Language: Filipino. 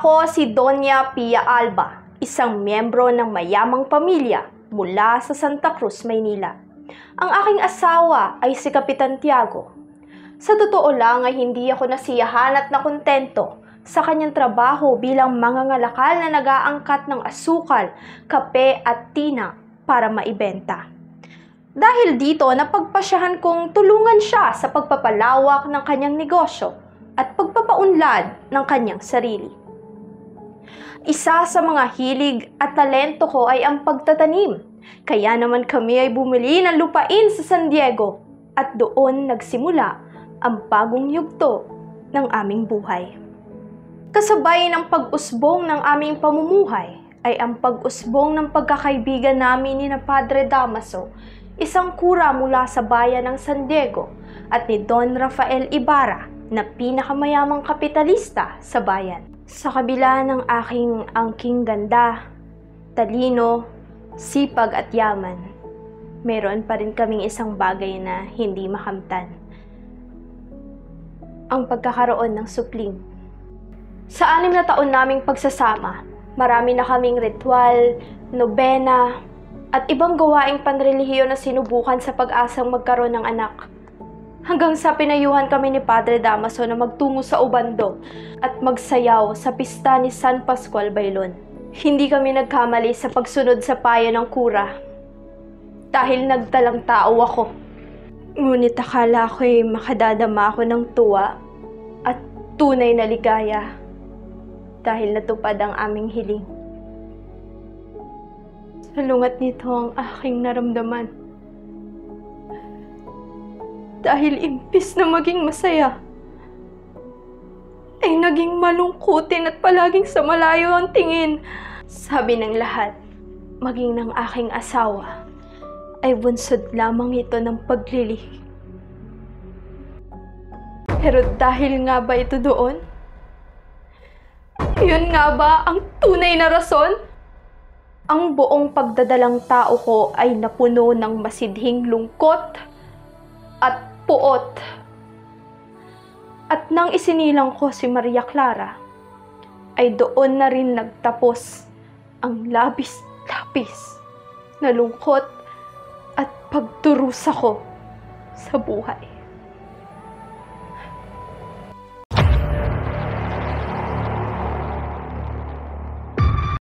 Ako si Doña Pia Alba, isang miyembro ng mayamang pamilya mula sa Santa Cruz, Maynila. Ang aking asawa ay si Kapitan Tiago. Sa totoo lang ay hindi ako nasiyahan at nakontento sa kanyang trabaho bilang mangangalakal na nag-aangkat ng asukal, kape at tina para maibenta. Dahil dito, napagpasyahan kong tulungan siya sa pagpapalawak ng kanyang negosyo at pagpapaunlad ng kanyang sarili. Isa sa mga hilig at talento ko ay ang pagtatanim. Kaya naman kami ay bumili ng lupain sa San Diego at doon nagsimula ang bagong yugto ng aming buhay. Kasabay ng pag-usbong ng aming pamumuhay ay ang pag-usbong ng pagkakaibigan namin ni na Padre Damaso, isang kura mula sa bayan ng San Diego, at ni Don Rafael Ibarra na pinakamayamang kapitalista sa bayan. Sa kabila ng aking angking ganda, talino, sipag at yaman, meron pa rin kaming isang bagay na hindi makamtan. Ang pagkakaroon ng supling. Sa 6 na taon naming pagsasama, marami na kaming ritual, nobena, at ibang gawaing panrelihiyon na sinubukan sa pag-asang magkaroon ng anak. Hanggang sa pinayuhan kami ni Padre Damaso na magtungo sa Ubando at magsayaw sa pista ni San Pascual Bailon. Hindi kami nagkamali sa pagsunod sa payo ng kura dahil nagtalang tao ako. Ngunit akala ko'y makadadama ako ng tuwa at tunay na ligaya dahil natupad ang aming hiling. Salungat nito ang aking naramdaman. Dahil imbis na maging masaya, ay naging malungkutin at palaging sa malayo ang tingin. Sabi ng lahat, maging ng aking asawa, ay bunsod lamang ito ng paglilihi. Pero dahil nga ba ito doon? Yun nga ba ang tunay na rason? Ang buong pagdadalang tao ko ay napuno ng masidhing lungkot at puot. At nang isinilang ko si Maria Clara, ay doon na rin nagtapos ang labis-labis na lungkot at pagdurusa ko sa buhay.